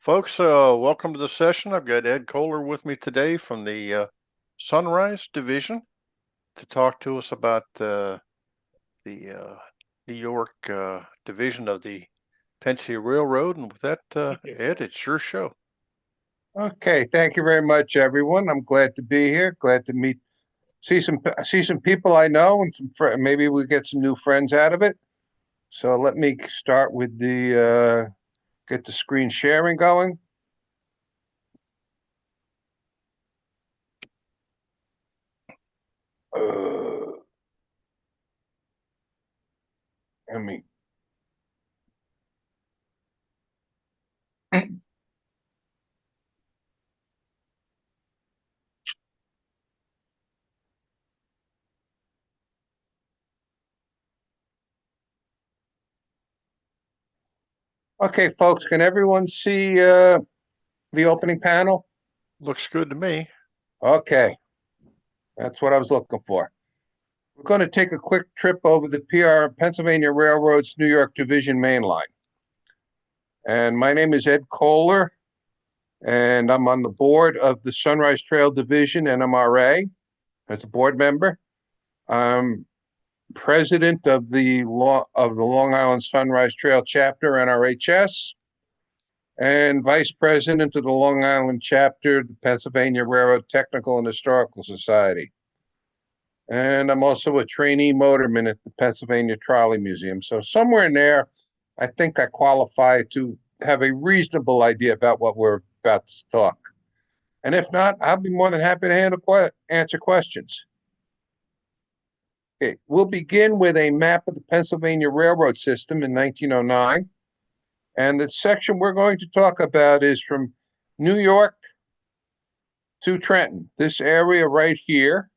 Folks, welcome to the session. I've got Ed Koehler with me today from the Sunrise Division to talk to us about the New York division of the Pennsylvania Railroad. And with that, Ed, it's your show. Okay, thank you very much, everyone. I'm glad to be here. Glad to see some people I know, and maybe we get some new friends out of it. So let me start with get the screen sharing going. Uh, let me. Okay, folks, can everyone see the opening panel? Looks good to me. Okay, that's what I was looking for. We're going to take a quick trip over the PRR Pennsylvania Railroad's New York Division main line. And my name is Ed Koehler, and I'm on the board of the Sunrise Trail Division, NMRA, as a board member. I'm president of the Long Island Sunrise Trail Chapter, NRHS, and vice president of the Long Island Chapter, the Pennsylvania Railroad Technical and Historical Society. And I'm also a trainee motorman at the Pennsylvania Trolley Museum. So somewhere in there, I think I qualify to have a reasonable idea about what we're about to talk. And if not, I'll be more than happy to answer questions. Okay, we'll begin with a map of the Pennsylvania Railroad system in 1909. And the section we're going to talk about is from New York to Trenton, this area right here.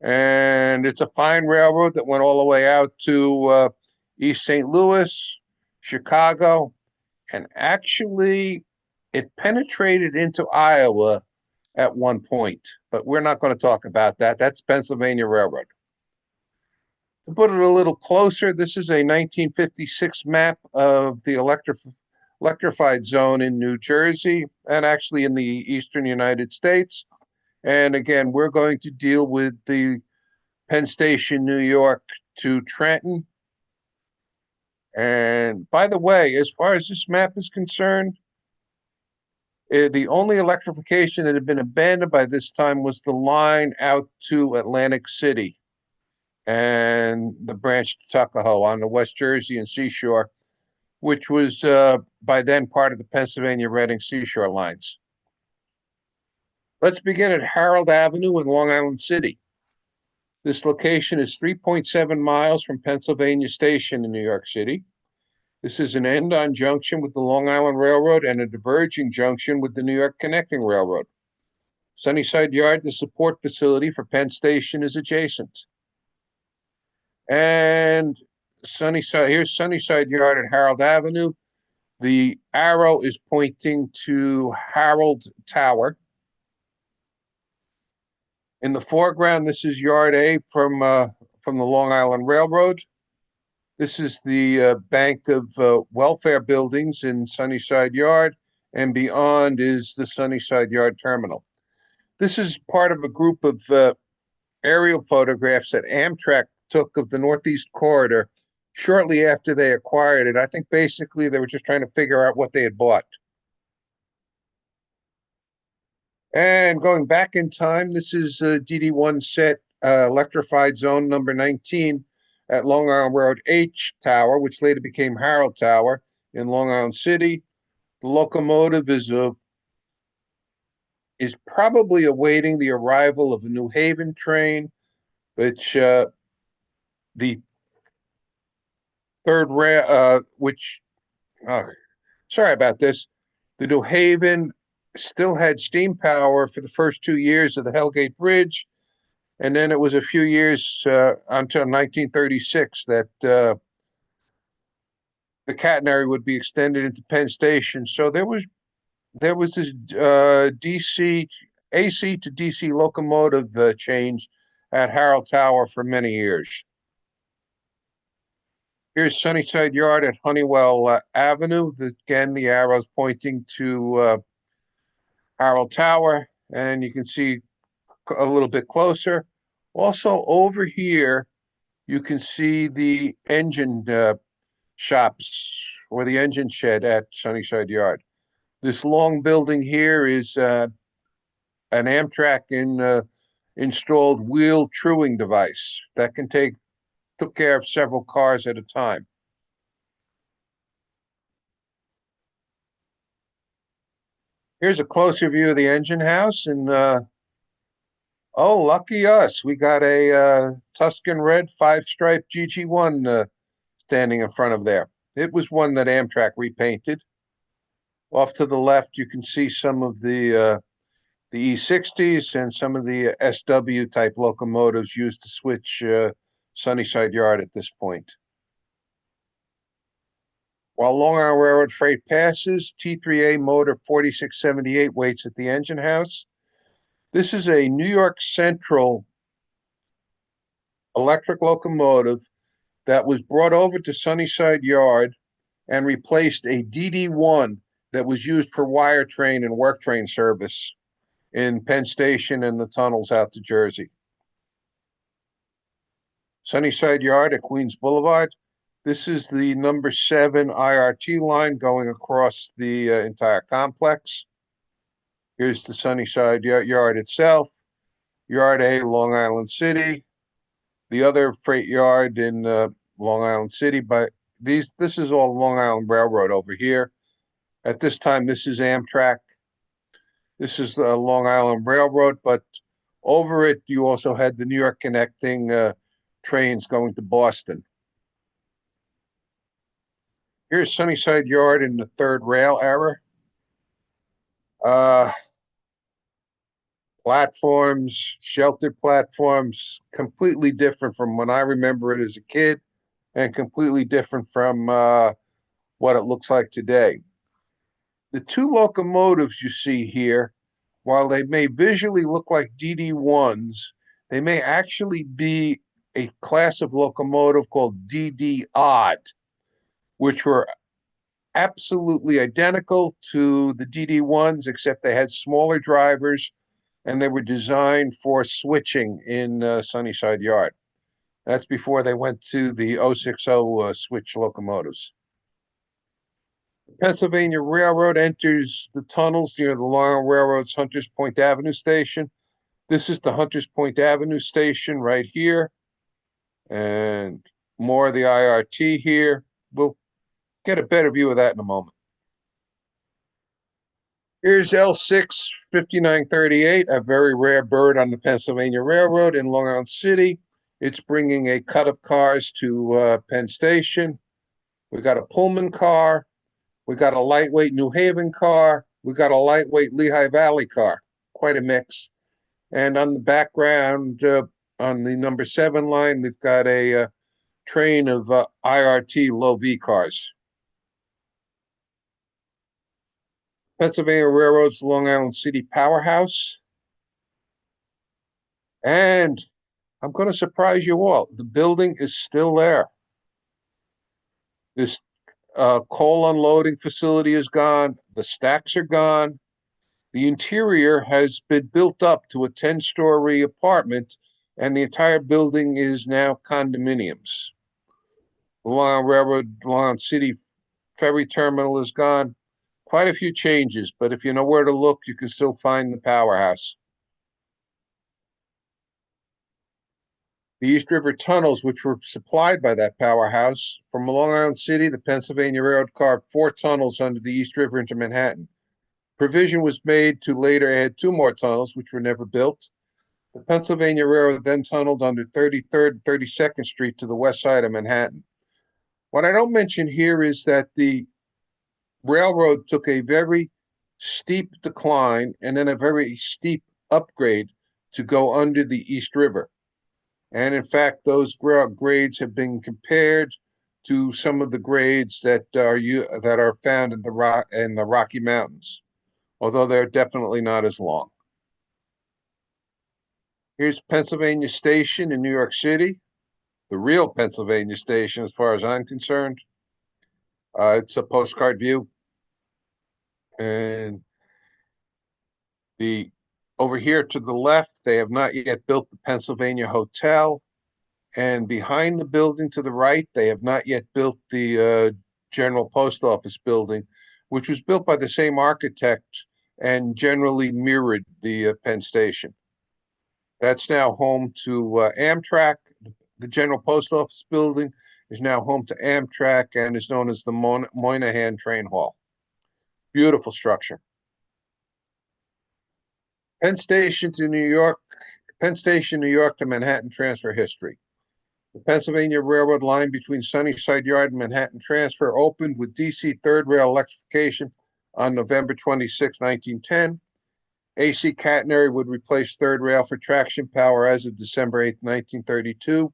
And it's a fine railroad that went all the way out to East St. Louis, Chicago, and actually it penetrated into Iowa at one point, but we're not going to talk about that. That's Pennsylvania Railroad. To put it a little closer, this is a 1956 map of the electrified zone in New Jersey and actually in the eastern United States. And again, we're going to deal with the Penn Station, New York to Trenton. And by the way, as far as this map is concerned, the only electrification that had been abandoned by this time was the line out to Atlantic City and the branch to Tuckahoe on the West Jersey and Seashore, which was by then part of the Pennsylvania Reading Seashore lines. Let's begin at Harold Avenue in Long Island City. This location is 3.7 miles from Pennsylvania Station in New York City. This is an end-on junction with the Long Island Railroad and a diverging junction with the New York Connecting Railroad. Sunnyside Yard, the support facility for Penn Station, is adjacent. And here's Sunnyside Yard at Harold Avenue. The arrow is pointing to Harold Tower. In the foreground, this is Yard A from the Long Island Railroad. This is the bank of welfare buildings in Sunnyside Yard, and beyond is the Sunnyside Yard Terminal. This is part of a group of aerial photographs that Amtrak took of the Northeast Corridor shortly after they acquired it. I think basically they were just trying to figure out what they had bought. And going back in time, this is DD1 set electrified zone number 19 at Long Island Road H Tower, which later became Harold Tower in Long Island City. The locomotive is probably awaiting the arrival of a New Haven train, which the third rail, sorry about this. The New Haven still had steam power for the first 2 years of the Hellgate Bridge. And then it was a few years until 1936 that the catenary would be extended into Penn Station. So there was this AC to DC locomotive change at Harold Tower for many years. Here's Sunnyside Yard at Honeywell Avenue. Again, the arrow's pointing to Harold Tower, and you can see a little bit closer. Also, over here, you can see the engine shops or the engine shed at Sunnyside Yard. This long building here is an Amtrak installed wheel truing device that took care of several cars at a time. Here's a closer view of the engine house, and oh, lucky us, we got a Tuscan red 5-stripe GG1 standing in front of there. It was one that Amtrak repainted. Off to the left, you can see some of the E60s and some of the SW type locomotives used to switch Sunnyside Yard at this point. While Long Island Railroad freight passes, T3A motor 4678 waits at the engine house. This is a New York Central electric locomotive that was brought over to Sunnyside Yard and replaced a DD1 that was used for wire train and work train service in Penn Station and the tunnels out to Jersey. Sunnyside Yard at Queens Boulevard. This is the number 7 IRT line going across the entire complex. Here's the Sunnyside Yard itself. Yard A, Long Island City. The other freight yard in Long Island City, but this is all Long Island Railroad over here. At this time, this is Amtrak. This is the Long Island Railroad, but over it, you also had the New York connecting trains going to Boston. Here's Sunnyside Yard in the third rail era. Platforms, sheltered platforms, completely different from when I remember it as a kid and completely different from what it looks like today. The two locomotives you see here, while they may visually look like DD1s, they may actually be a class of locomotive called DD odd, which were absolutely identical to the DD1s, except they had smaller drivers and they were designed for switching in Sunnyside Yard. That's before they went to the 060 switch locomotives. The Pennsylvania Railroad enters the tunnels near the Long Island Railroad's Hunters Point Avenue station. This is the Hunters Point Avenue station right here, and more of the IRT here. We'll get a better view of that in a moment. Here's L6 5938, a very rare bird on the Pennsylvania Railroad in Long Island City. It's bringing a cut of cars to Penn Station. We got a Pullman car. We got a lightweight New Haven car. We got a lightweight Lehigh Valley car. Quite a mix. And on the background, on the number 7 line, we've got a train of IRT low V cars. Pennsylvania Railroad's Long Island City powerhouse. And I'm going to surprise you all. The building is still there. This coal unloading facility is gone. The stacks are gone. The interior has been built up to a 10-story apartment, and the entire building is now condominiums. The Long Island Railroad, Long Island City ferry terminal is gone. Quite a few changes, but if you know where to look, you can still find the powerhouse. The East River tunnels, which were supplied by that powerhouse, from Long Island City, the Pennsylvania Railroad carved 4 tunnels under the East River into Manhattan. Provision was made to later add 2 more tunnels, which were never built. The Pennsylvania Railroad then tunneled under 33rd and 32nd Street to the west side of Manhattan. What I don't mention here is that the railroad took a very steep decline and then a very steep upgrade to go under the East River. And in fact, those grades have been compared to some of the grades that are found in the Rocky Mountains, although they're definitely not as long. Here's Pennsylvania Station in New York City. the real Pennsylvania station, as far as I'm concerned. It's a postcard view. And over here to the left, they have not yet built the Pennsylvania Hotel. And behind the building to the right, they have not yet built the General Post Office building, which was built by the same architect and generally mirrored the Penn Station. That's now home to Amtrak. The General Post Office building is now home to Amtrak and is known as the Moynihan Train Hall. Beautiful structure. Penn Station, New York to Manhattan transfer history. The Pennsylvania Railroad line between Sunnyside Yard and Manhattan Transfer opened with DC third rail electrification on November 26, 1910. AC catenary would replace third rail for traction power as of December 8, 1932.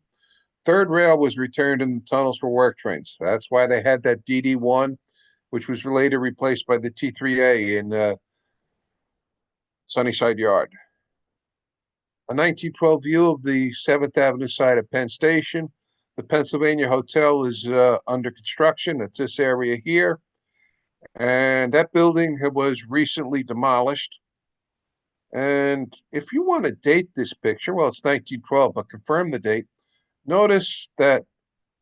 Third rail was returned in the tunnels for work trains. That's why they had that DD1, which was later replaced by the T3A in Sunnyside Yard. A 1912 view of the 7th Avenue side of Penn Station. The Pennsylvania Hotel is under construction. It's this area here. And that building was recently demolished. And if you want to date this picture, well, it's 1912, but confirm the date. Notice that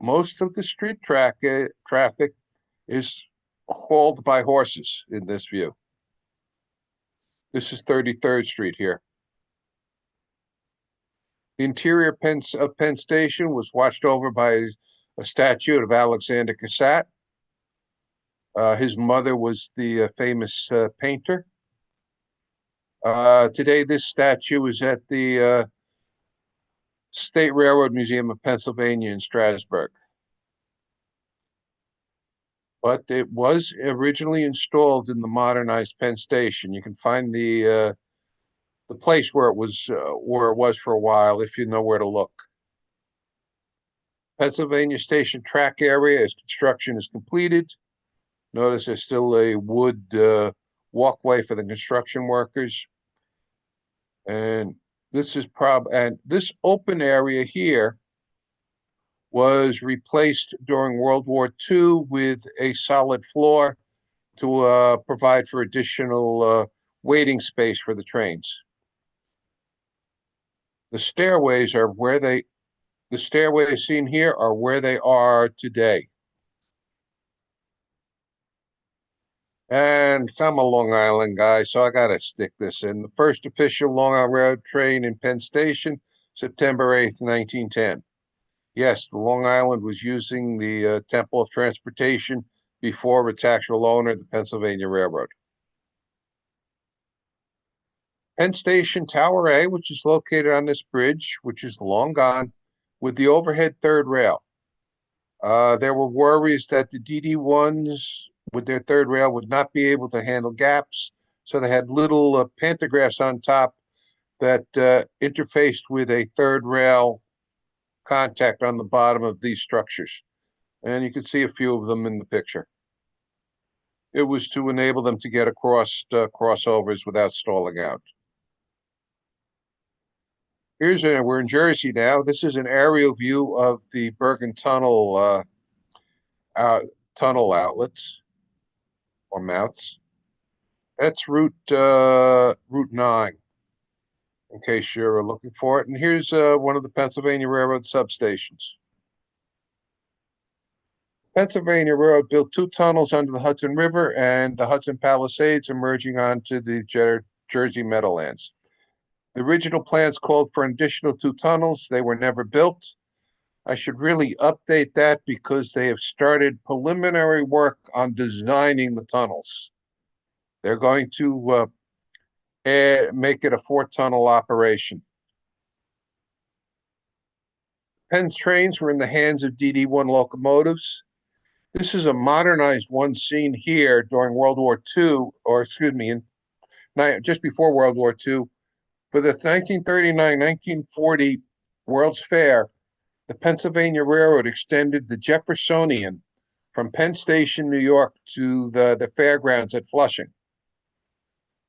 most of the street traffic is hauled by horses in this view. This is 33rd Street here. The interior of Penn Station was watched over by a statue of Alexander Cassatt. His mother was the famous painter. Today, this statue is at the State Railroad Museum of Pennsylvania in Strasburg. But it was originally installed in the modernized Penn Station. You can find the place where it was for a while if you know where to look. Pennsylvania Station track area as construction is completed. Notice there's still a wood walkway for the construction workers. And this is this open area here was replaced during World War II with a solid floor to provide for additional waiting space for the trains. The stairways seen here are where they are today. And I'm a Long Island guy, so I gotta stick this in. The first official Long Island Railroad train in Penn Station, September 8th, 1910. Yes, the Long Island was using the Temple of Transportation before its actual owner, the Pennsylvania Railroad. Penn Station Tower A, which is located on this bridge, which is long gone, with the overhead third rail. There were worries that the DD1s with their third rail would not be able to handle gaps, so they had little pantographs on top that interfaced with a third rail contact on the bottom of these structures. And you can see a few of them in the picture. It was to enable them to get across crossovers without stalling out. We're in Jersey now. This is an aerial view of the Bergen Tunnel tunnel outlets or mouths. That's Route 9, in case you're looking for it. And here's one of the Pennsylvania Railroad substations. Pennsylvania Railroad built 2 tunnels under the Hudson River and the Hudson Palisades emerging onto the Jersey Meadowlands. The original plans called for an additional 2 tunnels. They were never built. I should really update that because they have started preliminary work on designing the tunnels. They're going to make it a 4-tunnel operation. Penn's trains were in the hands of DD1 locomotives. This is a modernized one seen here during World War II, or excuse me, just before World War II. For the 1939-1940 World's Fair, the Pennsylvania Railroad extended the Jeffersonian from Penn Station, New York, to the fairgrounds at Flushing.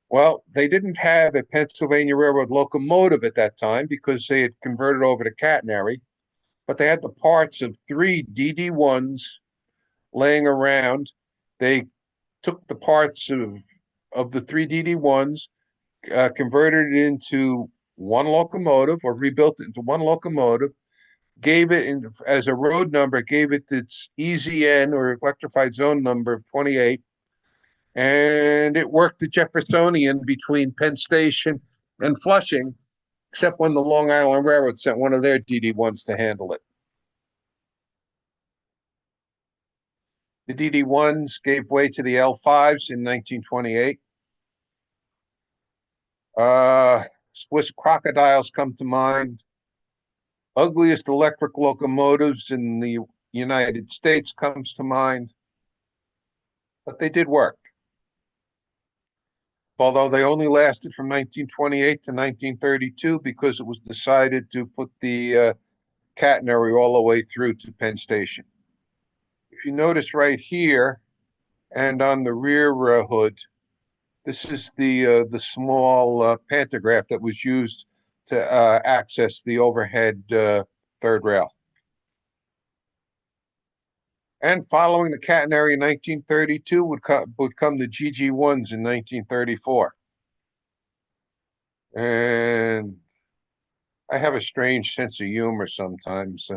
Well, they didn't have a Pennsylvania Railroad locomotive at that time because they had converted over to catenary. but they had the parts of 3 DD1s laying around. They took the parts of the 3 DD1s, converted it into one locomotive or rebuilt it into one locomotive, gave it as a road number, gave it its EZN or electrified zone number of 28, and it worked the Jeffersonian between Penn Station and Flushing, except when the Long Island Railroad sent one of their DD1s to handle it. The DD1s gave way to the L5s in 1928. Swiss crocodiles come to mind. Ugliest electric locomotives in the United States comes to mind, but they did work. Although they only lasted from 1928 to 1932 because it was decided to put the catenary all the way through to Penn Station. If you notice right here and on the rear hood, this is the small pantograph that was used to access the overhead third rail. And following the catenary in 1932 would come the GG1s in 1934. And I have a strange sense of humor sometimes.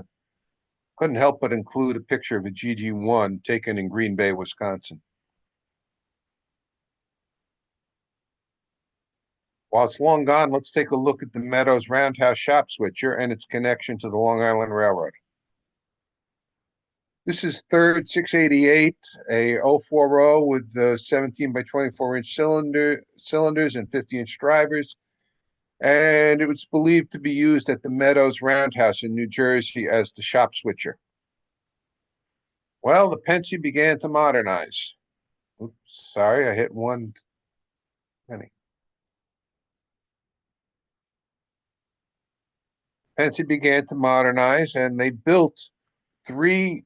Couldn't help but include a picture of a GG1 taken in Green Bay, Wisconsin. While it's long gone, let's take a look at the Meadows Roundhouse shop switcher and its connection to the Long Island Railroad. This is third 688, a 040 with 17 by 24 inch cylinders and 50-inch drivers. And it was believed to be used at the Meadows Roundhouse in New Jersey as the shop switcher. Well, the Pennsy began to modernize. Oops, sorry, I hit one penny. Pennsy began to modernize, and they built 3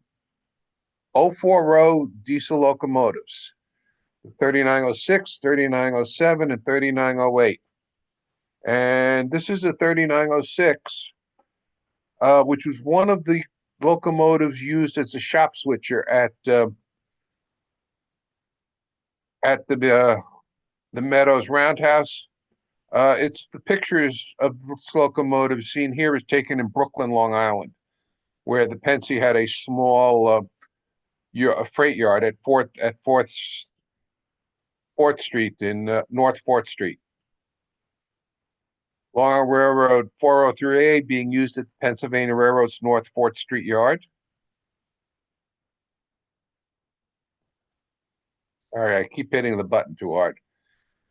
040 diesel locomotives, the 3906, 3907, and 3908. And this is a 3906, which was one of the locomotives used as a shop switcher at the Meadows Roundhouse. It's the pictures of this locomotive seen here is taken in Brooklyn, Long Island, where the Pennsy had a small freight yard at Fourth Street in North 4th Street. Long Island Railroad 403A being used at the Pennsylvania Railroad's North 4th Street yard. All right, I keep hitting the button too hard.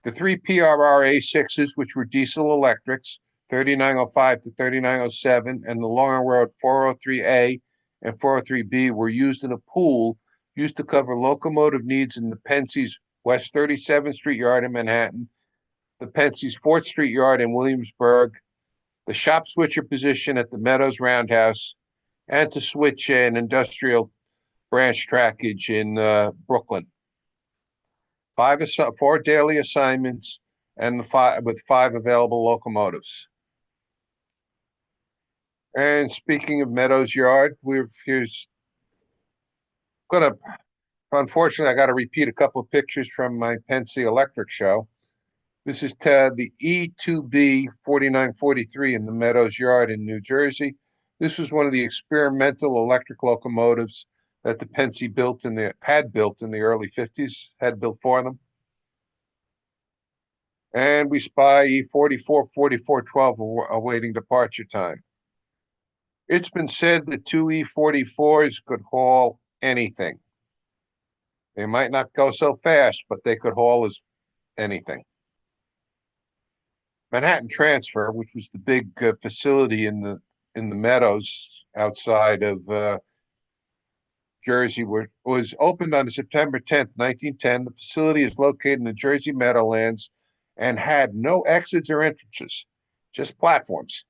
The 3 PRR A6s, which were diesel electrics, 3905 to 3907, and the Long Island Railroad 403A and 403B were used in a pool used to cover locomotive needs in the Pensy's West 37th Street yard in Manhattan, the Pensy's 4th Street yard in Williamsburg, the shop switcher position at the Meadows Roundhouse, and to switch an industrial branch trackage in Brooklyn. 4 daily assignments and with 5 available locomotives. And speaking of Meadows Yard, unfortunately, I got to repeat a couple of pictures from my Pennsy Electric show. This is the E2B 4943 in the Meadows Yard in New Jersey. This was one of the experimental electric locomotives that the Pennsy had built in the early 50s, had built for them. And we spy E44 4412 awaiting departure time. It's been said that 2 E44s could haul anything. They might not go so fast, but they could haul anything. Manhattan Transfer, which was the big facility in the Meadows outside of Jersey, was opened on September 10th, 1910. The facility is located in the Jersey Meadowlands and had no exits or entrances, just platforms.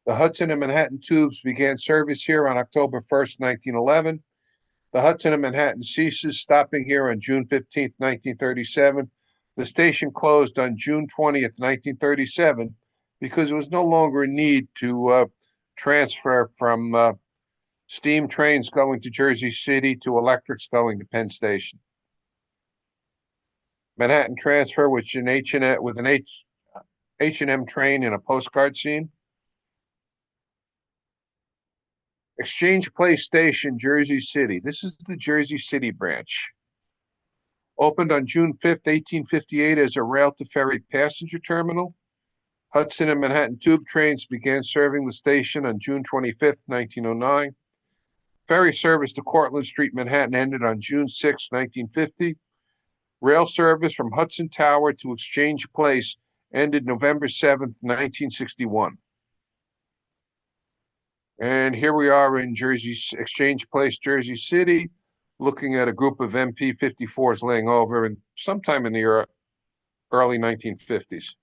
The Hudson and Manhattan tubes began service here on October 1st, 1911. The Hudson and Manhattan ceases, stopping here on June 15th, 1937. The station closed on June 20th, 1937, because there was no longer a need to transfer from steam trains going to Jersey City to electrics going to Penn Station. Manhattan Transfer, which an H&M train in a postcard scene. Exchange Place Station, Jersey City. This is the Jersey City branch. Opened on June 5th, 1858 as a rail-to-ferry passenger terminal. Hudson and Manhattan Tube trains began serving the station on June 25th, 1909. Ferry service to Cortlandt Street, Manhattan ended on June 6, 1950. Rail service from Hudson Tower to Exchange Place ended November 7th, 1961. And here we are in Exchange Place, Jersey City, looking at a group of MP-54s laying over and sometime in the early 1950s.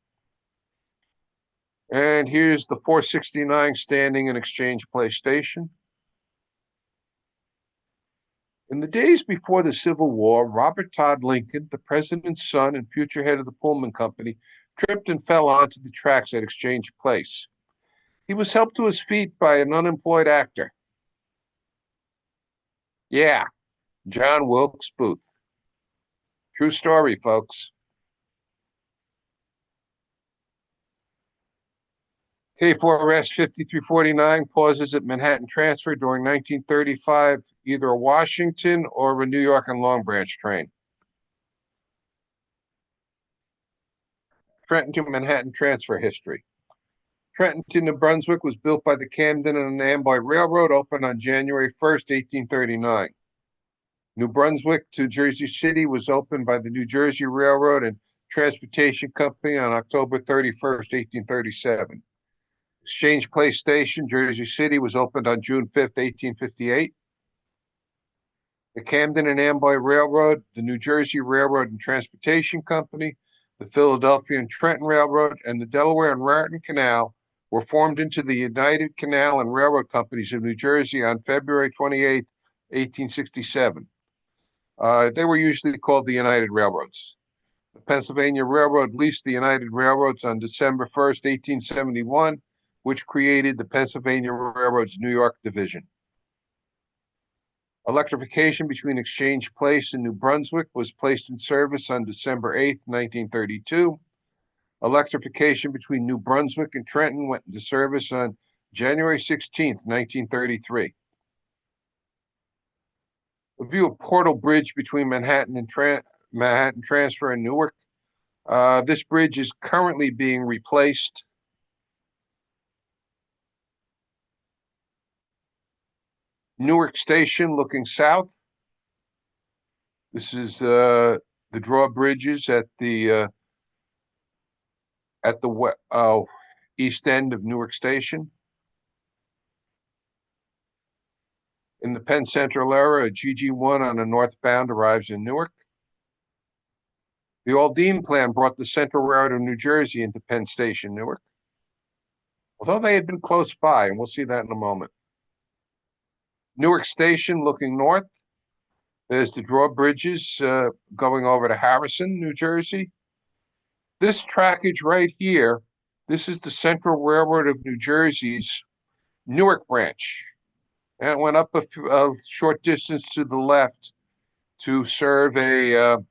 And here's the 469 standing in Exchange Place Station. In the days before the Civil War, Robert Todd Lincoln, the president's son and future head of the Pullman Company, tripped and fell onto the tracks at Exchange Place. He was helped to his feet by an unemployed actor. Yeah, John Wilkes Booth. True story, folks. K4S 5349 pauses at Manhattan Transfer during 1935, either a Washington or a New York and Long Branch train. Trenton to Manhattan Transfer history. Trenton to New Brunswick was built by the Camden and Amboy Railroad, opened on January 1st, 1839. New Brunswick to Jersey City was opened by the New Jersey Railroad and Transportation Company on October 31st, 1837. Exchange Place Station, Jersey City, was opened on June 5th, 1858. The Camden and Amboy Railroad, the New Jersey Railroad and Transportation Company, the Philadelphia and Trenton Railroad, and the Delaware and Raritan Canal were formed into the United Canal and Railroad Companies of New Jersey on February 28, 1867. They were usually called the United Railroads. The Pennsylvania Railroad leased the United Railroads on December 1st, 1871, which created the Pennsylvania Railroad's New York Division. Electrification between Exchange Place and New Brunswick was placed in service on December 8th, 1932. Electrification between New Brunswick and Trenton went into service on January 16th, 1933. A view of Portal Bridge between Manhattan and Manhattan Transfer and Newark. This bridge is currently being replaced. Newark Station looking south. This is the drawbridges at the east end of Newark Station. In the Penn Central era, a GG1 on a northbound arrives in Newark. The Aldine Plan brought the Central Railroad of New Jersey into Penn Station, Newark, although they had been close by, and we'll see that in a moment. Newark Station looking north. There's the drawbridges going over to Harrison, New Jersey. This trackage right here, this is the Central Railroad of New Jersey's Newark branch. And it went up a short distance to the left to serve the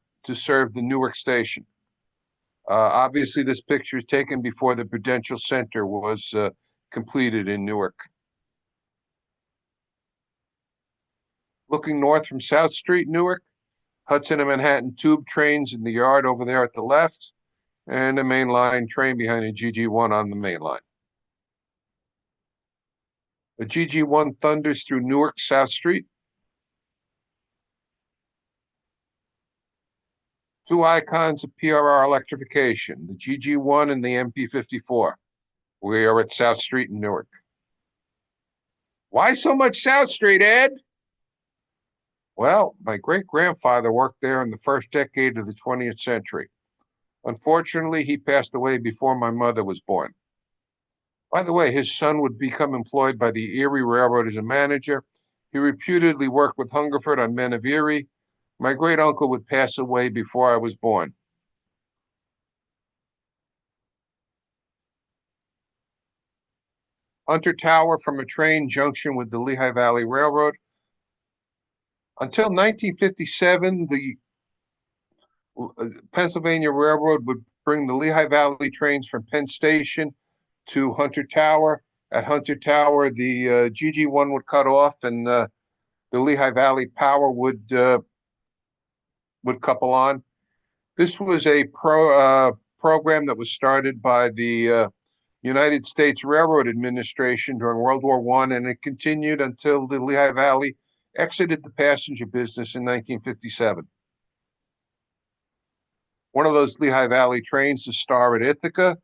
Newark station. Obviously, this picture is taken before the Prudential Center was completed in Newark. Looking north from South Street, Newark, Hudson and Manhattan Tube trains in the yard over there at the left, and a main line train behind a GG1 on the main line. The GG1 thunders through Newark, South Street. Two icons of PRR electrification, the GG1 and the MP-54. We are at South Street in Newark. Why so much South Street, Ed? Well, my great-grandfather worked there in the first decade of the 20th century. Unfortunately, he passed away before my mother was born. By the way, his son would become employed by the Erie Railroad as a manager. He reputedly worked with Hungerford on Men of Erie. My great-uncle would pass away before I was born. Hunter Tower from a train junction with the Lehigh Valley Railroad. Until 1957, the Pennsylvania Railroad would bring the Lehigh Valley trains from Penn Station to Hunter Tower. At Hunter Tower, the GG1 would cut off, and the Lehigh Valley Power would couple on. This was a program that was started by the United States Railroad Administration during World War I, and it continued until the Lehigh Valley exited the passenger business in 1957. One of those Lehigh Valley trains is Star at Ithaca,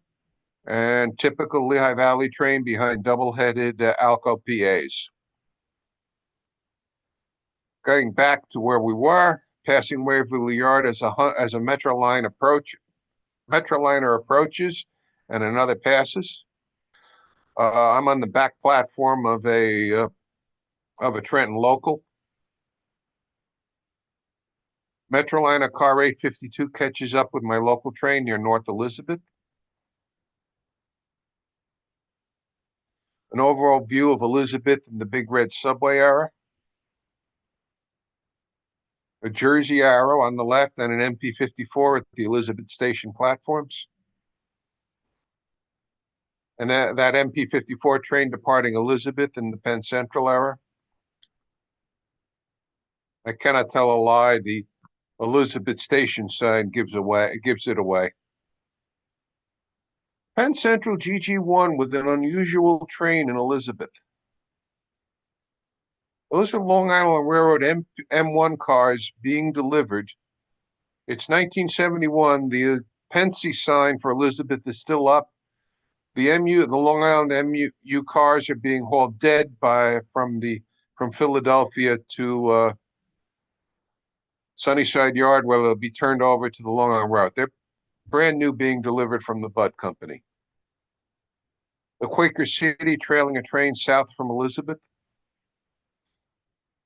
and typical Lehigh Valley train behind double-headed Alco PAs. Going back to where we were, passing Waverly Yard as a Metroliner approaches and another passes. I'm on the back platform of a Trenton local. Metroliner car 852 catches up with my local train near North Elizabeth. An overall view of Elizabeth and the Big Red subway era. A Jersey arrow on the left and an MP54 at the Elizabeth Station platforms. And that MP54 train departing Elizabeth in the Penn Central era. I cannot tell a lie. The Elizabeth Station sign gives it away. Penn Central GG1 with an unusual train in Elizabeth. Those are Long Island Railroad M1 cars being delivered. It's 1971. The Pensy sign for Elizabeth is still up. The Long Island MU cars are being hauled dead from Philadelphia to Sunnyside Yard, where they'll be turned over to the Long Island route. They're brand new, being delivered from the Budd Company. The Quaker City trailing a train south from Elizabeth.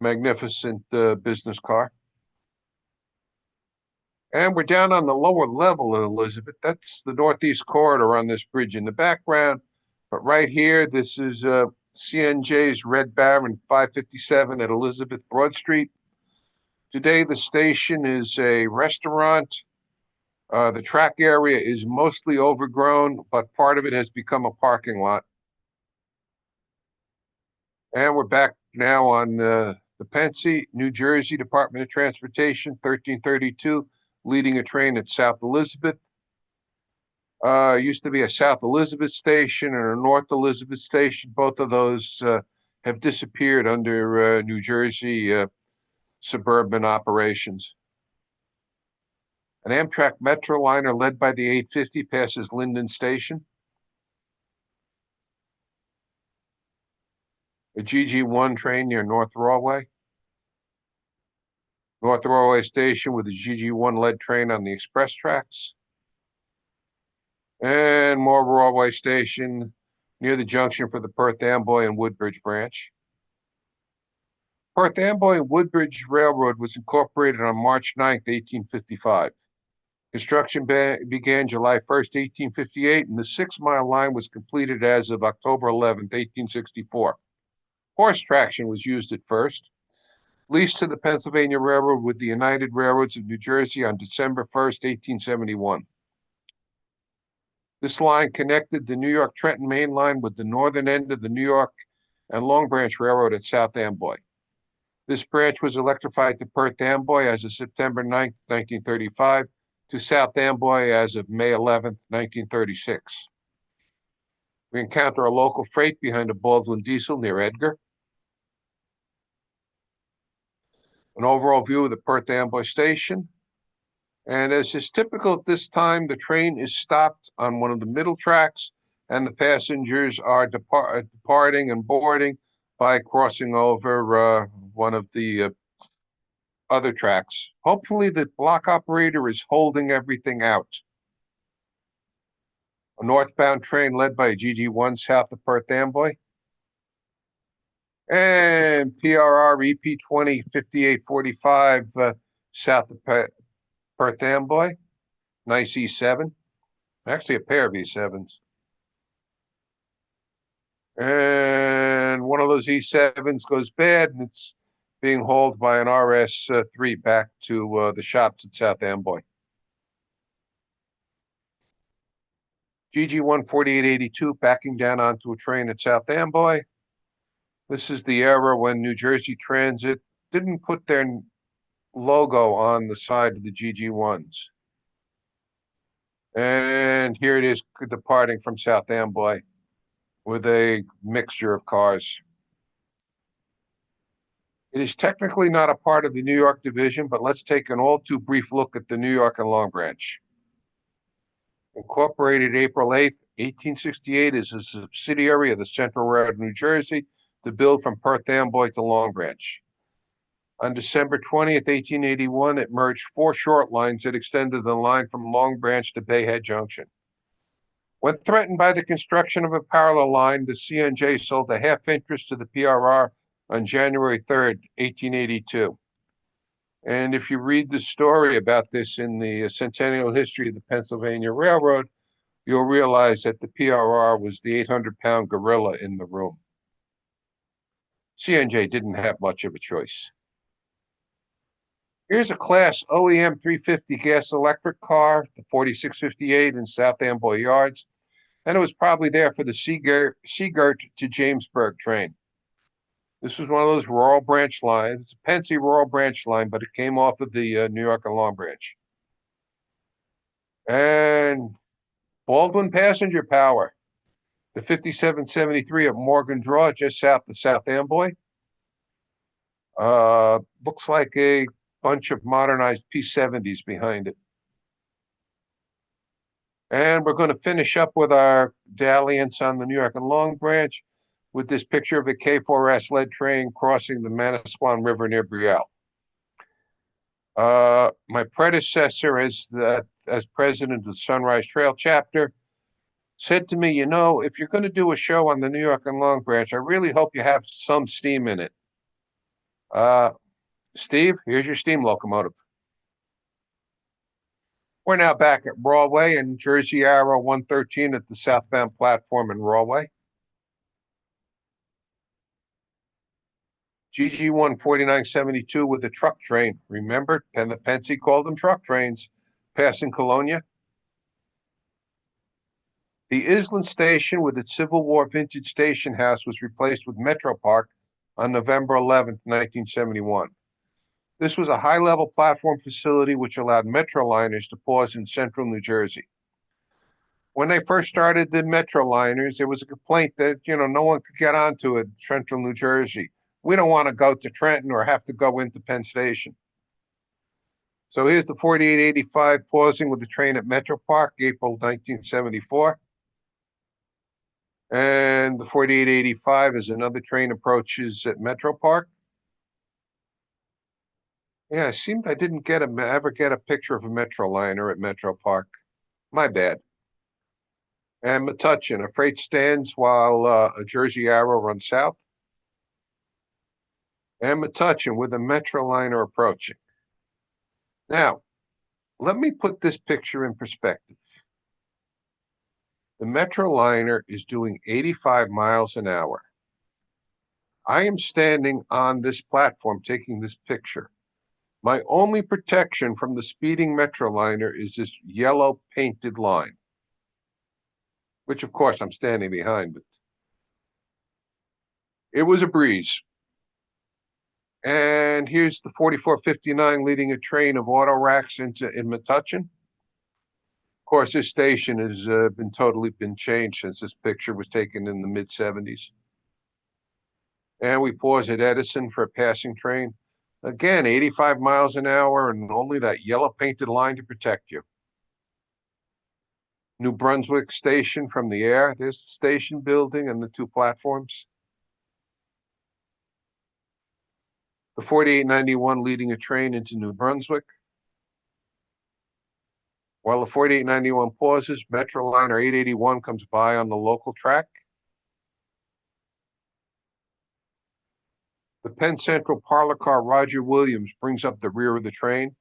Magnificent business car. And we're down on the lower level in Elizabeth. That's the Northeast Corridor on this bridge in the background. But right here, this is CNJ's Red Baron 557 at Elizabeth Broad Street. Today, the station is a restaurant. The track area is mostly overgrown, but part of it has become a parking lot. And we're back now on the Pensy, New Jersey Department of Transportation, 1332, leading a train at South Elizabeth. Used to be a South Elizabeth station and a North Elizabeth station. Both of those have disappeared under New Jersey suburban operations. An Amtrak Metroliner led by the 850 passes Linden Station. A GG1 train near North Rawway. North Rawway Station with a GG1 lead train on the express tracks. And more Rawway Station near the junction for the Perth Amboy and Woodbridge branch. Perth Amboy and Woodbridge Railroad was incorporated on March 9th, 1855. Construction began July 1st, 1858, and the 6-mile line was completed as of October 11th, 1864. Horse traction was used at first. Leased to the Pennsylvania Railroad with the United Railroads of New Jersey on December 1st, 1871. This line connected the New York Trenton Main Line with the northern end of the New York and Long Branch Railroad at South Amboy. This branch was electrified to Perth Amboy as of September 9th, 1935, to South Amboy as of May 11th, 1936. We encounter a local freight behind a Baldwin diesel near Edgar. An overall view of the Perth Amboy station. And as is typical at this time, the train is stopped on one of the middle tracks, and the passengers are departing and boarding by crossing over one of the other tracks. Hopefully the block operator is holding everything out. A northbound train led by a GG1 south of Perth Amboy. And PRR EP20 5845 south of Perth Amboy. Nice E7. Actually a pair of E7s. And one of those E7s goes bad, and it's being hauled by an RS-3 back to the shops at South Amboy. GG 14882 backing down onto a train at South Amboy. This is the era when New Jersey Transit didn't put their logo on the side of the GG1s. And here it is departing from South Amboy with a mixture of cars. It is technically not a part of the New York division, but let's take an all too brief look at the New York and Long Branch. Incorporated April 8th, 1868, is a subsidiary of the Central Railroad of New Jersey to build from Perth Amboy to Long Branch. On December 20th, 1881, it merged 4 short lines that extended the line from Long Branch to Bay Head Junction. When threatened by the construction of a parallel line, the C&J sold a half interest to the PRR on January 3rd, 1882. And if you read the story about this in the Centennial History of the Pennsylvania Railroad, you'll realize that the PRR was the 800-pound gorilla in the room. C&J didn't have much of a choice. Here's a Class OEM 350 gas electric car, the 4658 in South Amboy Yards, and it was probably there for the Seagirt to Jamesburg train. This was one of those rural branch lines. It's a Pennsy rural branch line, but it came off of the New York and Long Branch. And Baldwin Passenger Power, the 5773 at Morgan Draw, just south of South Amboy. Looks like a bunch of modernized P70s behind it. And we're going to finish up with our dalliance on the New York and Long Branch with this picture of a K4S lead train crossing the Manasquan River near Brielle. My predecessor as president of the Sunrise Trail chapter said to me, you know, if you're going to do a show on the New York and Long Branch, I really hope you have some steam in it. Steve, here's your steam locomotive. We're now back at Broadway and Jersey Arrow 113 at the southbound platform in Broadway. GG 14972 with the truck train. Remember, and the Pensy called them truck trains, passing Colonia. The Island Station with its Civil War vintage station house was replaced with Metro Park on November 11th, 1971. This was a high-level platform facility which allowed Metroliners to pause in central New Jersey. When they first started the Metroliners, there was a complaint that, you know, no one could get onto it, central New Jersey. We don't want to go to Trenton or have to go into Penn Station. So here's the 4885 pausing with the train at Metro Park, April 1974. And the 4885 is another train approaches at Metro Park. Yeah, it seemed I didn't ever get a picture of a Metroliner at Metro Park. My bad. And Metuchen, a freight stands while a Jersey Arrow runs south. And Metuchen with a Metroliner approaching. Now, let me put this picture in perspective. The Metroliner is doing 85 miles an hour. I am standing on this platform taking this picture. My only protection from the speeding Metroliner is this yellow painted line, which of course I'm standing behind, but it was a breeze. And here's the 4459 leading a train of auto racks in Metuchen. Of course, this station has totally been changed since this picture was taken in the mid-70s. And we pause at Edison for a passing train. Again, 85 miles an hour and only that yellow painted line to protect you. New Brunswick Station from the air. There's the station building and the 2 platforms. The 4891 leading a train into New Brunswick. While the 4891 pauses, Metroliner 881 comes by on the local track. The Penn Central parlor car Roger Williams brings up the rear of the train.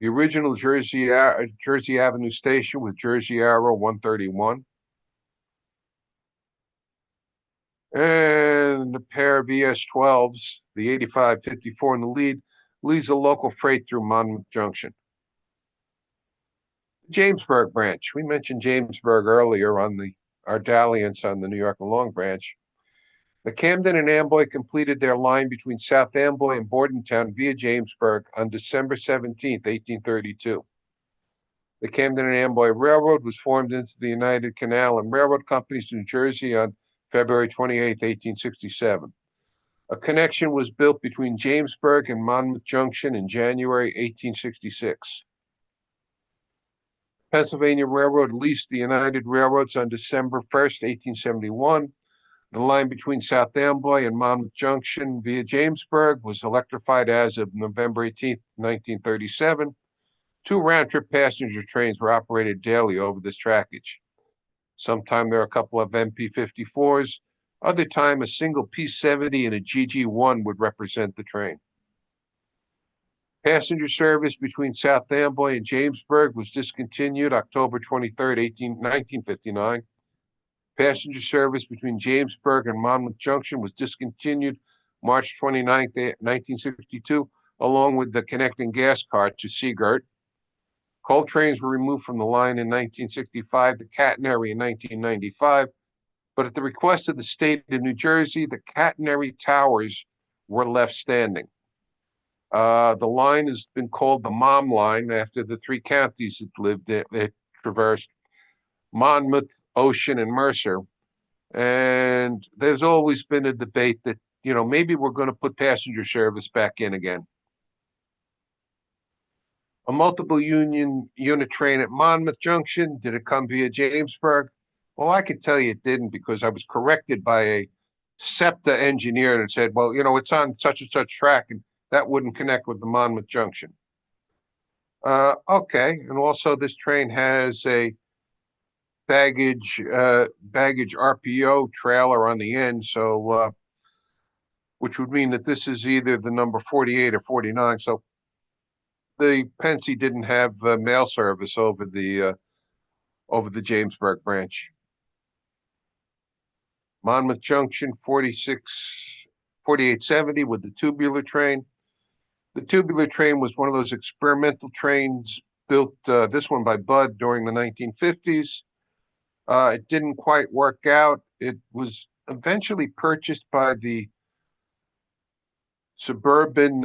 The original Jersey Avenue station with Jersey Arrow 131. And a pair of ES-12s, the 8554 in the lead, leads a local freight through Monmouth Junction. Jamesburg branch. We mentioned Jamesburg earlier on our dalliance on the New York and Long branch. The Camden and Amboy completed their line between South Amboy and Bordentown via Jamesburg on December 17, 1832. The Camden and Amboy Railroad was formed into the United Canal and Railroad Companies of New Jersey on February 28, 1867. A connection was built between Jamesburg and Monmouth Junction in January 1866. Pennsylvania Railroad leased the United Railroads on December 1st, 1871. The line between South Amboy and Monmouth Junction via Jamesburg was electrified as of November 18, 1937. 2 round-trip passenger trains were operated daily over this trackage. Sometime there are a couple of MP54s. Other time, a single P70 and a GG1 would represent the train. Passenger service between South Amboy and Jamesburg was discontinued October 23, 1959. Passenger service between Jamesburg and Monmouth Junction was discontinued March 29, 1962, along with the connecting gas car to Seagirt. Coal trains were removed from the line in 1965, the catenary in 1995, but at the request of the state of New Jersey, the catenary towers were left standing. The line has been called the Mom Line after the 3 counties it traversed: Monmouth, Ocean, and Mercer. And there's always been a debate that, maybe we're going to put passenger service back in again. A multiple unit train at Monmouth Junction, did it come via Jamesburg? Well, I could tell you it didn't, because I was corrected by a SEPTA engineer that said, well, it's on such and such track, and that wouldn't connect with the Monmouth Junction. Okay, and also this train has a baggage RPO trailer on the end, so which would mean that this is either the number 48 or 49. So the Pensy didn't have mail service over the Jamesburg branch. Monmouth Junction 4870 with the tubular train. The tubular train was one of those experimental trains built, this one by Budd, during the 1950s. It didn't quite work out. It was eventually purchased by the Suburban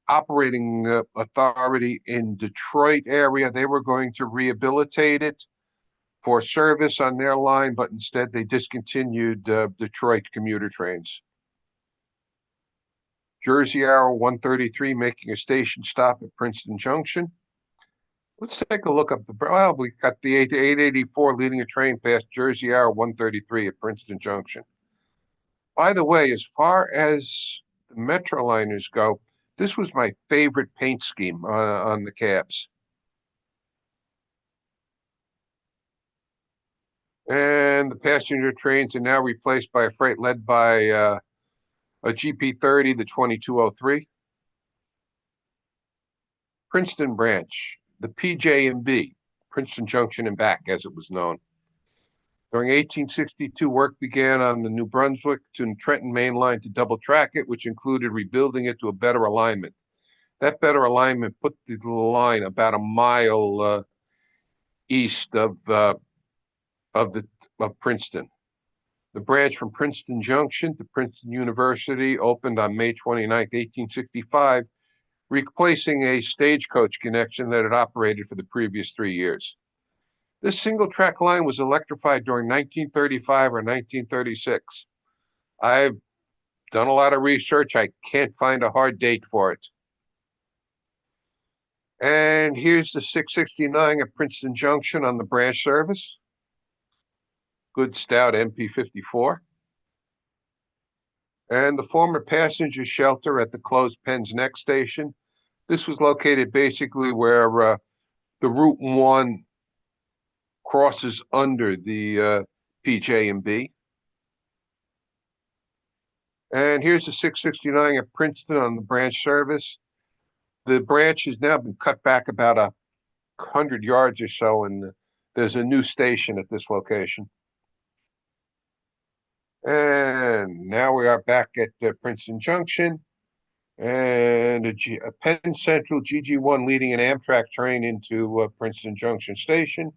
Operating Authority in Detroit area. They were going to rehabilitate it for service on their line, but instead they discontinued Detroit commuter trains. Jersey Arrow 133 making a station stop at Princeton Junction. Let's take a look up we got the 884 leading a train past Jersey Arrow 133 at Princeton Junction. By the way, as far as the Metroliners go, this was my favorite paint scheme on the cabs. And the passenger trains are now replaced by a freight led by a GP30, the 2203. Princeton branch, the PJ&B, Princeton Junction and back, as it was known. During 1862, work began on the New Brunswick to Trenton main line to double track it, which included rebuilding it to a better alignment. That better alignment put the line about a mile east of Princeton. The branch from Princeton Junction to Princeton University opened on May 29, 1865, replacing a stagecoach connection that had operated for the previous 3 years. This single track line was electrified during 1935 or 1936. I've done a lot of research. I can't find a hard date for it. And here's the 669 at Princeton Junction on the branch service. Good stout MP54. And the former passenger shelter at the closed Penn's Neck station. This was located basically where the Route 1 crosses under the PJ&B. And here's the 669 at Princeton on the branch service. The branch has now been cut back about 100 yards or so, and there's a new station at this location. And now we are back at Princeton Junction, and a Penn Central GG1 leading an Amtrak train into Princeton Junction Station.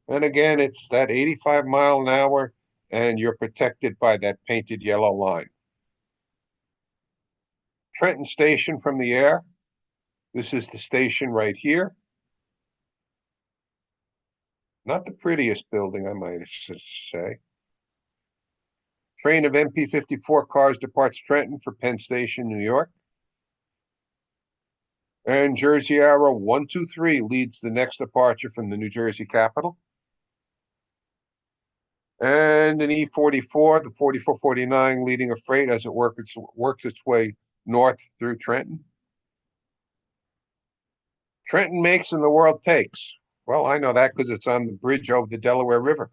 And again, it's that 85 mile an hour, and you're protected by that painted yellow line. Trenton Station from the air. This is the station right here. Not the prettiest building, I might say. Train of MP54 cars departs Trenton for Penn Station, New York. And Jersey Arrow 123 leads the next departure from the New Jersey Capitol. And an E44, the 4449, leading a freight as it works its way north through Trenton. Trenton makes and the world takes. Well, I know that because it's on the bridge over the Delaware River.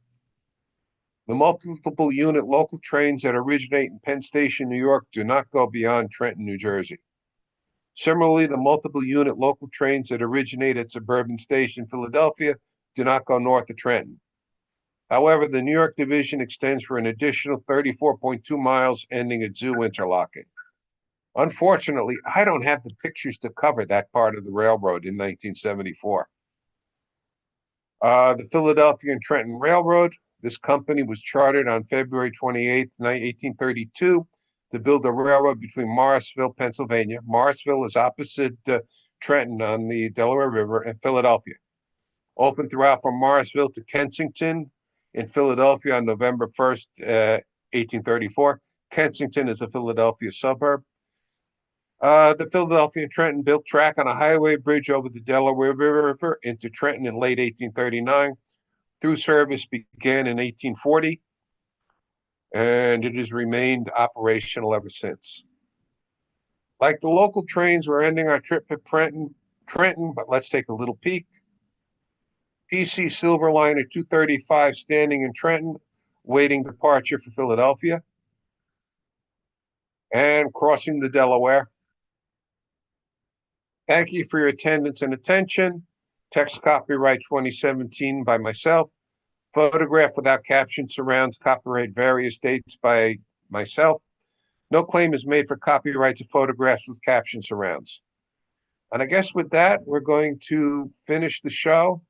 The multiple unit local trains that originate in Penn Station, New York, do not go beyond Trenton, New Jersey. Similarly, the multiple unit local trains that originate at Suburban Station, Philadelphia, do not go north of Trenton. However, the New York division extends for an additional 34.2 miles, ending at Zoo Interlocking. Unfortunately, I don't have the pictures to cover that part of the railroad in 1974. The Philadelphia and Trenton Railroad, this company was chartered on February 28, 1832, to build a railroad between Morrisville, Pennsylvania. Morrisville is opposite Trenton on the Delaware River, and Philadelphia. Opened throughout from Morrisville to Kensington in Philadelphia on November 1st, 1834. Kensington is a Philadelphia suburb. The Philadelphia and Trenton built track on a highway bridge over the Delaware River into Trenton in late 1839. Through service began in 1840, and it has remained operational ever since. Like the local trains, we're ending our trip at Trenton, but let's take a little peek. PC Silverliner 235 standing in Trenton, waiting departure for Philadelphia. And crossing the Delaware. Thank you for your attendance and attention. Text copyright 2017 by myself. Photograph without caption surrounds copyright various dates by myself. No claim is made for copyrights of photographs with caption surrounds. And I guess with that, we're going to finish the show.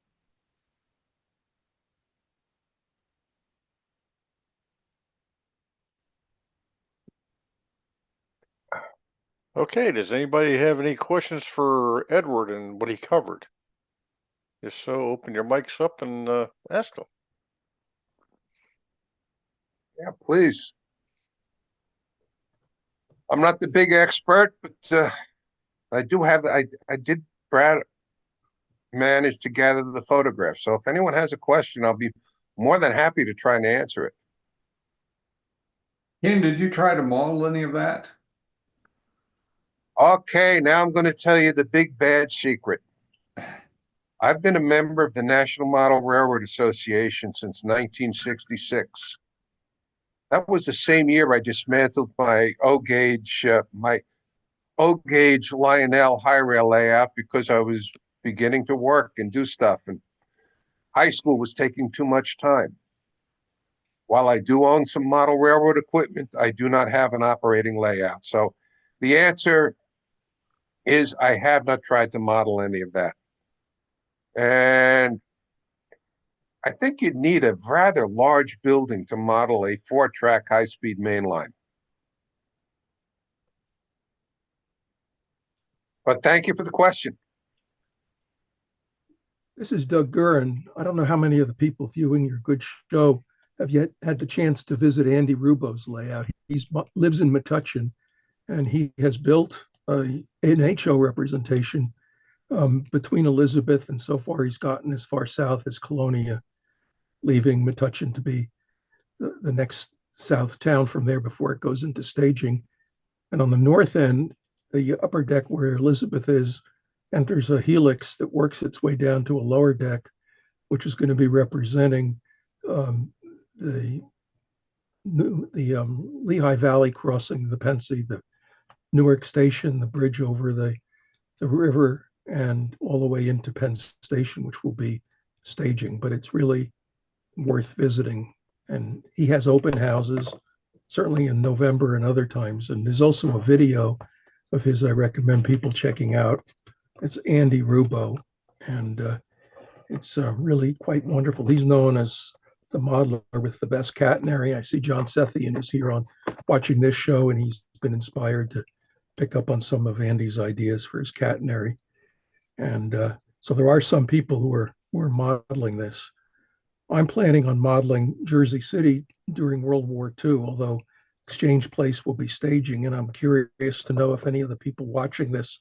Okay, does anybody have any questions for Edward and what he covered? If so, open your mics up and ask them. Yeah, please. I'm not the big expert, but I do have, I did, Brad, manage to gather the photographs. So if anyone has a question, I'll be more than happy to try and answer it. Ken, did you try to model any of that? Okay, now I'm going to tell you the big bad secret. I've been a member of the National Model Railroad Association since 1966. That was the same year I dismantled my O-gauge Lionel high rail layout because I was beginning to work and do stuff, and high school was taking too much time. While I do own some model railroad equipment, I do not have an operating layout. So the answer is I have not tried to model any of that. And I think you'd need a rather large building to model a 4-track high-speed main line. But thank you for the question. This is Doug Gurin. I don't know how many of the people viewing your good show have yet had the chance to visit Andy Rubo's layout. He lives in Metuchen, and he has built an HO representation between Elizabeth, and so far he's gotten as far south as Colonia, leaving Metuchen to be the next south town from there before it goes into staging. And on the north end, the upper deck where Elizabeth is enters a helix that works its way down to a lower deck, which is going to be representing the Lehigh Valley crossing the Pennsy, the Newark Station, the bridge over the the river and all the way into Penn Station, which will be staging, but it's really worth visiting. And he has open houses, certainly in November and other times. And there's also a video of his I recommend people checking out. It's Andy Rubo, and it's really quite wonderful. He's known as the modeler with the best catenary. I see John Sethian is here on watching this show, and he's been inspired to pick up on some of Andy's ideas for his catenary. And so there are some people who are modeling this. I'm planning on modeling Jersey City during World War II, although Exchange Place will be staging, and I'm curious to know if any of the people watching this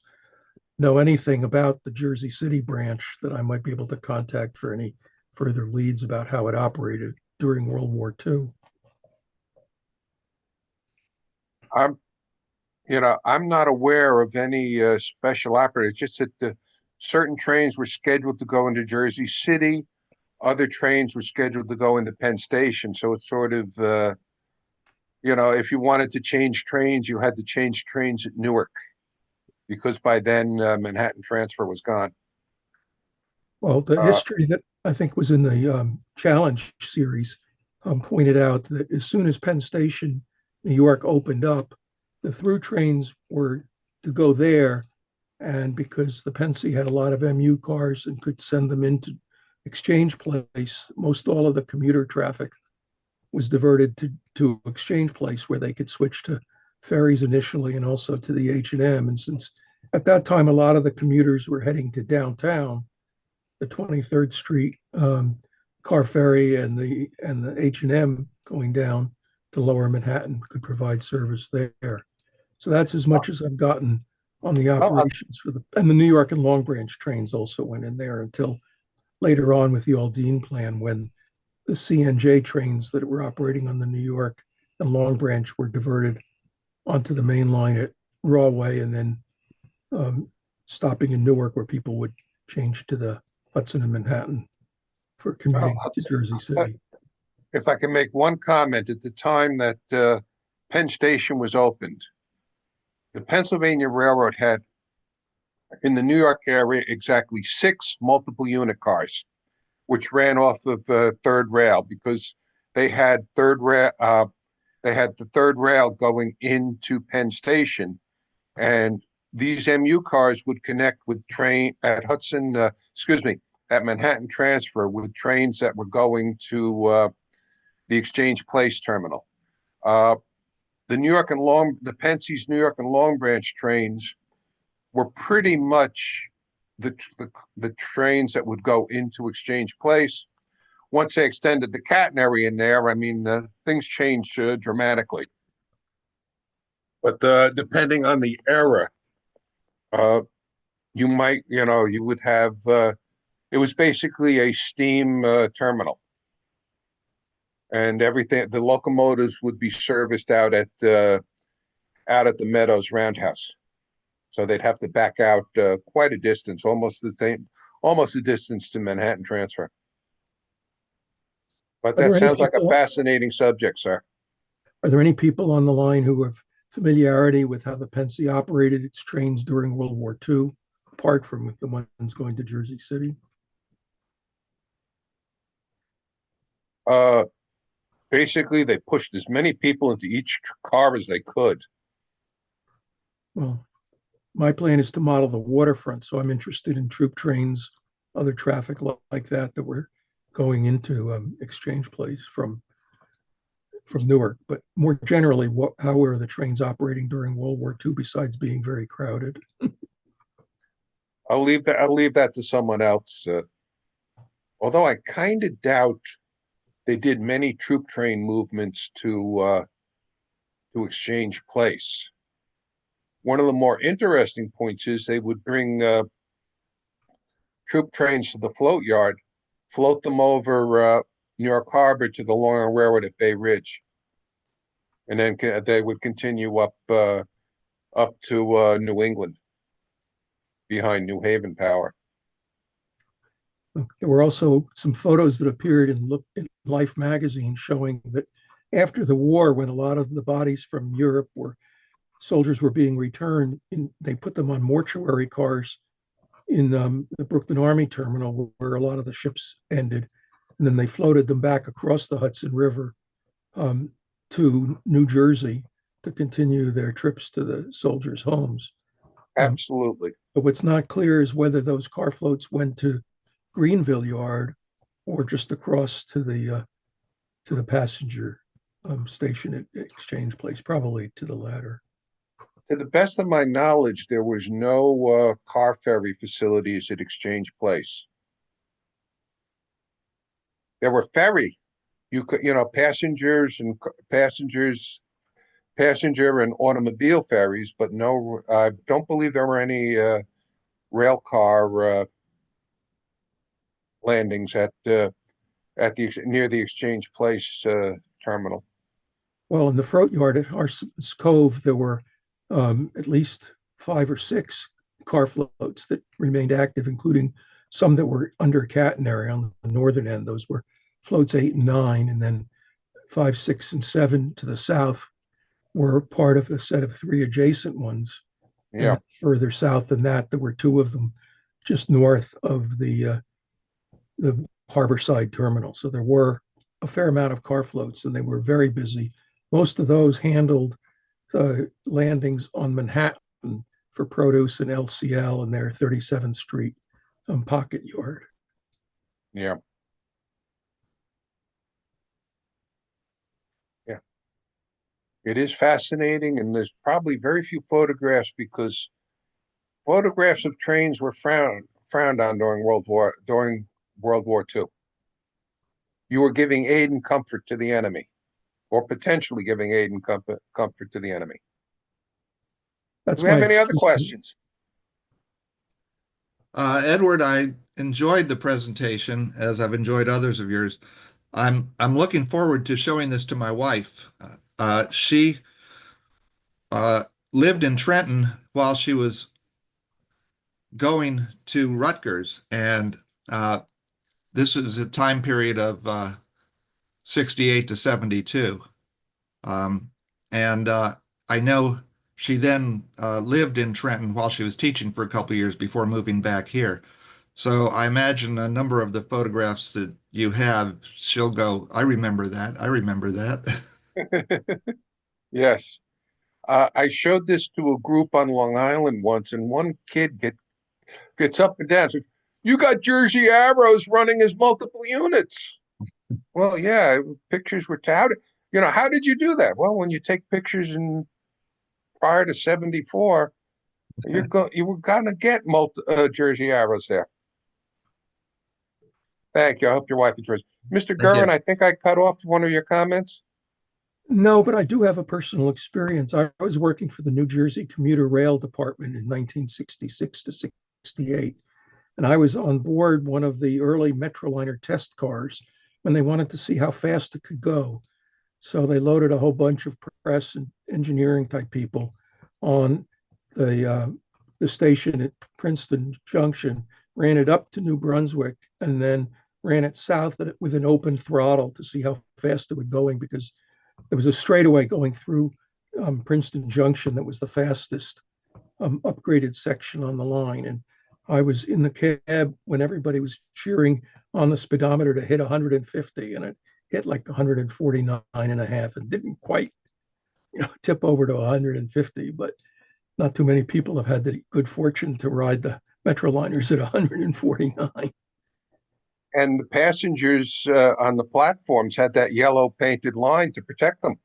know anything about the Jersey City branch that I might be able to contact for any further leads about how it operated during World War II. I'm not aware of any special operators, just that certain trains were scheduled to go into Jersey City. Other trains were scheduled to go into Penn Station. So it's sort of, if you wanted to change trains, you had to change trains at Newark, because by then Manhattan Transfer was gone. Well, the history that I think was in the Challenge series pointed out that as soon as Penn Station, New York opened up, the through trains were to go there. And because the Pennsy had a lot of MU cars and could send them into Exchange Place, most all of the commuter traffic was diverted to Exchange Place, where they could switch to ferries initially and also to the H&M. And since at that time, a lot of the commuters were heading to downtown, the 23rd Street car ferry and the H&M going down to Lower Manhattan could provide service there. So that's as much as I've gotten on the operations for and the New York and Long Branch trains also went in there until later on with the Aldine plan, when the CNJ trains that were operating on the New York and Long Branch were diverted onto the main line at Rawway, and then stopping in Newark, where people would change to the Hudson and Manhattan for commuting to Jersey City. If I can make one comment, at the time that Penn Station was opened, the Pennsylvania Railroad had in the New York area exactly 6 multiple unit cars, which ran off of third rail, because they had the third rail going into Penn Station, and these MU cars would connect with train at at Manhattan Transfer with trains that were going to the Exchange Place terminal. The Pensy's New York and Long Branch trains were pretty much the trains that would go into Exchange Place. Once they extended the catenary in there, I mean, things changed dramatically. But depending on the era, you would have, it was basically a steam terminal. And everything, the locomotives would be serviced out at the Meadows Roundhouse. So they'd have to back out quite a distance, almost the distance to Manhattan Transfer. But that sounds like a fascinating subject, sir. Are there any people on the line who have familiarity with how the Pennsy operated its trains during World War II, apart from the ones going to Jersey City? Basically, they pushed as many people into each car as they could. Well, my plan is to model the waterfront, so I'm interested in troop trains, other traffic like that were going into Exchange Place from Newark. But more generally, how were the trains operating during World War II besides being very crowded? I'll leave that to someone else. Although I kind of doubt they did many troop train movements to Exchange Place. One of the more interesting points is they would bring troop trains to the float yard, float them over New York Harbor to the Long Island Railroad at Bay Ridge, and then they would continue up to New England behind New Haven Power. There were also some photos that appeared in Life magazine showing that after the war, when a lot of the bodies from Europe were soldiers were being returned, they put them on mortuary cars in the Brooklyn Army Terminal, where a lot of the ships ended, and then they floated them back across the Hudson River to New Jersey to continue their trips to the soldiers' homes. Absolutely. But what's not clear is whether those car floats went to Greenville Yard or just across to the passenger station at Exchange Place, probably to the latter. To the best of my knowledge, there was no car ferry facilities at Exchange Place. There were ferry, passengers and passenger and automobile ferries, but no, I don't believe there were any rail car landings at the near the Exchange Place terminal. Well, in the Froat Yard at Harson's Cove, there were at least 5 or 6 car floats that remained active, including some that were under catenary on the northern end. Those were floats 8 and 9, and then 5, 6, and 7 to the south were part of a set of 3 adjacent ones. Yeah. And further south than that, there were 2 of them just north of the Harborside Terminal. So there were a fair amount of car floats, and they were very busy. Most of those handled landings on Manhattan for produce and LCL and their 37th Street pocket yard. Yeah. Yeah. It is fascinating, and there's probably very few photographs because photographs of trains were frowned on during World War II. You were giving aid and comfort to the enemy, or potentially giving aid and comfort to the enemy. That's Do we have my any other excuse. questions? Edward, I enjoyed the presentation as I've enjoyed others of yours. I'm looking forward to showing this to my wife. She lived in Trenton while she was going to Rutgers, and this is a time period of 68 to 72. And I know she then lived in Trenton while she was teaching for a couple of years before moving back here. So I imagine a number of the photographs that you have, she'll go, I remember that. I remember that. Yes. I showed this to a group on Long Island once, and one kid gets up and down and says, "You got Jersey Arrows running as multiple units." Well, yeah, pictures were touted. How did you do that? Well, when you take pictures prior to 74, you were gonna get Jersey Arrows there. Thank you. I hope your wife enjoys. Mr. Gerwin, I think I cut off one of your comments. No, but I do have a personal experience. I was working for the New Jersey Commuter Rail Department in 1966 to 68, and I was on board one of the early Metroliner test cars when they wanted to see how fast it could go. So they loaded a whole bunch of press and engineering type people on the station at Princeton Junction, ran it up to New Brunswick, and then ran it south with an open throttle to see how fast it was going, because there was a straightaway going through Princeton Junction that was the fastest upgraded section on the line. And I was in the cab when everybody was cheering on the speedometer to hit 150, and it hit like 149 and a half and didn't quite tip over to 150, but not too many people have had the good fortune to ride the Metroliners at 149. And the passengers on the platforms had that yellow painted line to protect them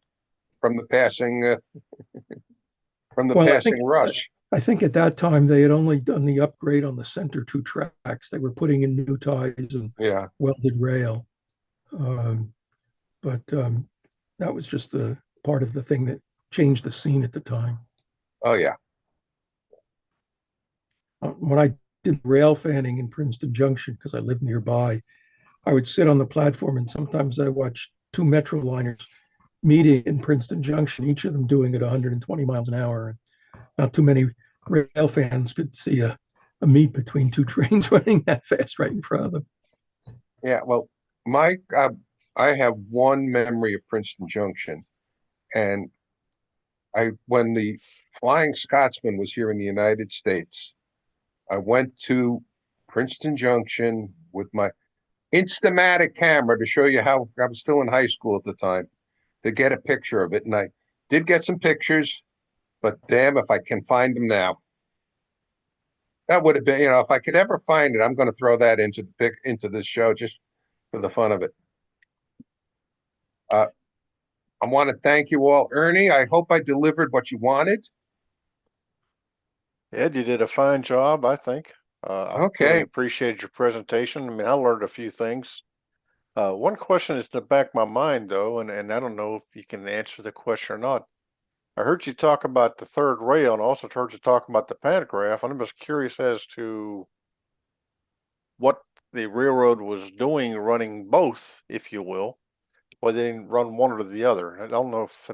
from the passing rush. I think at that time they had only done the upgrade on the center 2 tracks. They were putting in new ties and welded rail. But that was just the part of the thing that changed the scene at the time. Oh, yeah. When I did rail fanning in Princeton Junction, because I lived nearby, I would sit on the platform, and sometimes I watched 2 Metroliners meeting in Princeton Junction, each of them doing it 120 miles an hour. And not too many rail fans could see a meet between 2 trains running that fast right in front of them. Yeah, well, I have one memory of Princeton Junction, and when the Flying Scotsman was here in the United States, I went to Princeton Junction with my Instamatic camera to show you how I was still in high school at the time to get a picture of it. And I did get some pictures, but damn if I can find them now. That would have been, if I could ever find it, I'm going to throw that into this show just for the fun of it. I want to thank you all. Ernie, I hope I delivered what you wanted. Ed, you did a fine job, I think. I really Okay. appreciated your presentation. I mean, I learned a few things. One question is in the back of my mind, though, and I don't know if you can answer the question or not. I heard you talk about the third rail and also heard you talk about the pantograph. And I'm just curious as to what the railroad was doing running both, if you will, why they didn't run one or the other. I don't know if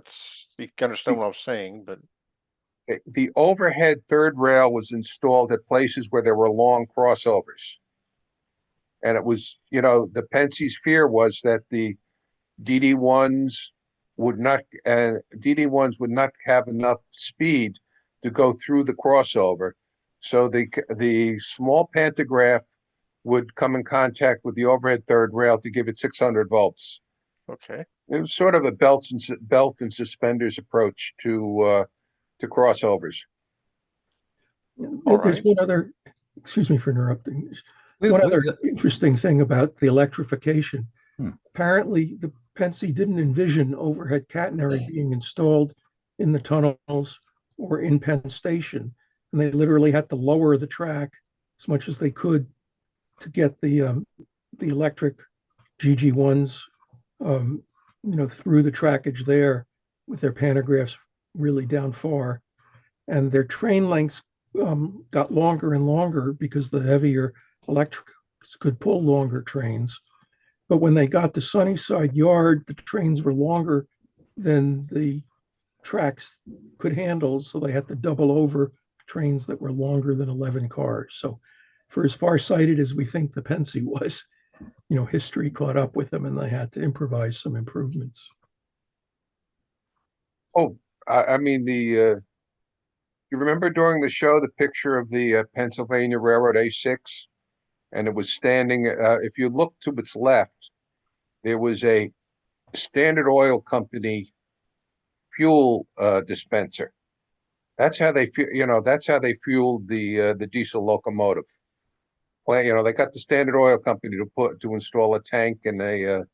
you can understand what I'm saying, but The overhead third rail was installed at places where there were long crossovers. And it was, the Pensie's fear was that the DD1s would not have enough speed to go through the crossover. So the small pantograph would come in contact with the overhead third rail to give it 600 volts. okay. It was sort of a belt and suspenders approach to crossovers. All There's right. one other, excuse me for interrupting. We- One we've other got- interesting thing about the electrification. Hmm. Apparently, the Pennsy didn't envision overhead catenary being installed in the tunnels or in Penn Station, and they literally had to lower the track as much as they could to get the electric GG1s, through the trackage there with their pantographs really down far, and their train lengths got longer and longer because the heavier electrics could pull longer trains. But when they got to Sunnyside Yard, the trains were longer than the tracks could handle, so they had to double over trains that were longer than 11 cars. So for as farsighted as we think the Pensy was, history caught up with them and they had to improvise some improvements. Oh, I mean, you remember during the show, the picture of the Pennsylvania Railroad A6? And it was standing, if you look to its left, there was a Standard Oil Company fuel dispenser. That's how they fueled the diesel locomotive. They got the Standard Oil Company to install a tank and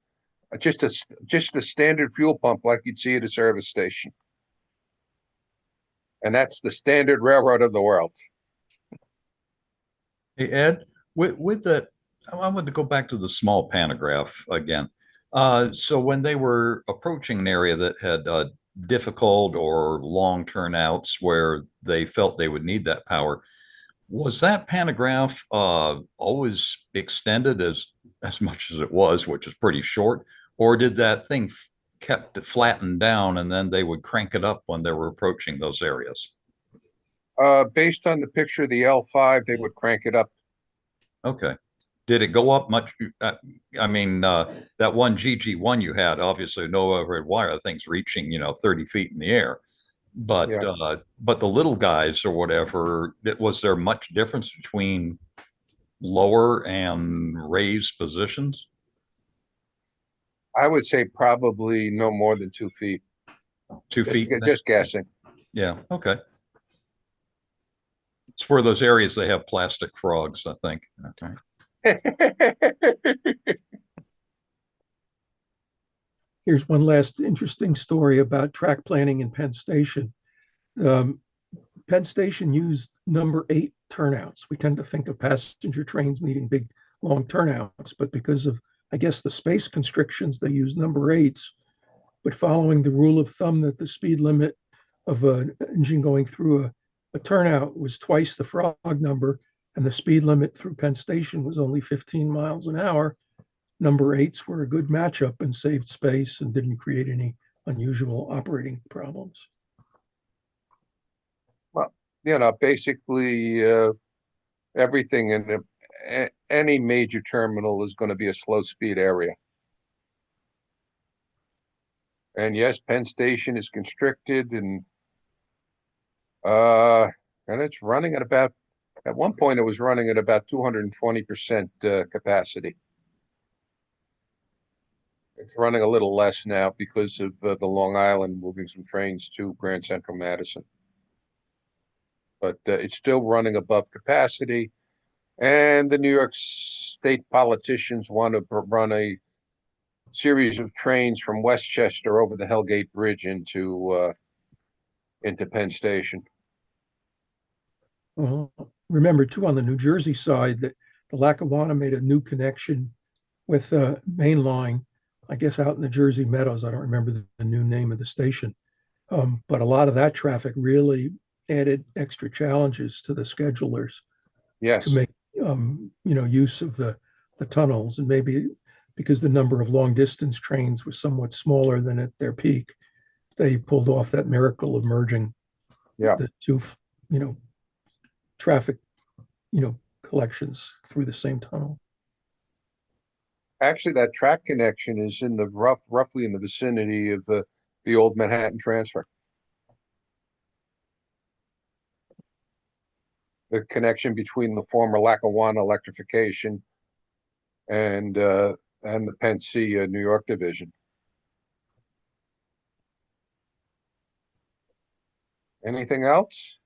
just a standard fuel pump like you'd see at a service station. And that's the standard railroad of the world. Hey, Ed, with that, I want to go back to the small pantograph again. So when they were approaching an area that had difficult or long turnouts where they felt they would need that power, was that pantograph always extended as much as it was, which is pretty short, or did that thing kept it flattened down and then they would crank it up when they were approaching those areas? Based on the picture of the L5, they would crank it up. Okay. Did it go up much? That one GG1 you had, obviously no overhead wire, that thing's reaching, 30 feet in the air. But Yeah. But the little guys or whatever, was there much difference between lower and raised positions? I would say probably no more than 2 feet. 2 feet? Just guessing. Yeah, okay. It's for those areas they have plastic frogs, I think. Okay. Here's one last interesting story about track planning in Penn Station. Penn Station used number 8 turnouts. We tend to think of passenger trains needing big, long turnouts, but because of, I guess, the space constrictions, they use number 8s. But following the rule of thumb that the speed limit of an engine going through a turnout was twice the frog number, and the speed limit through Penn Station was only 15 miles an hour, number 8s were a good matchup and saved space and didn't create any unusual operating problems. Well, basically everything in any major terminal is going to be a slow speed area. And yes, Penn Station is constricted, and And it's running at about, at one point it was running at about 220% capacity. It's running a little less now because of the Long Island moving some trains to Grand Central Madison. But it's still running above capacity. And the New York State politicians want to run a series of trains from Westchester over the Hellgate Bridge into Penn Station. Remember too, on the New Jersey side, that the Lackawanna made a new connection with Main Line, I guess out in the Jersey Meadows. I don't remember the new name of the station. But a lot of that traffic really added extra challenges to the schedulers Yes. to make use of the tunnels, and maybe because the number of long distance trains was somewhat smaller than at their peak, they pulled off that miracle of merging the two traffic collections through the same tunnel. Actually, that track connection is in the roughly in the vicinity of the old Manhattan Transfer. The connection between the former Lackawanna electrification and the Penn C New York division. Anything else?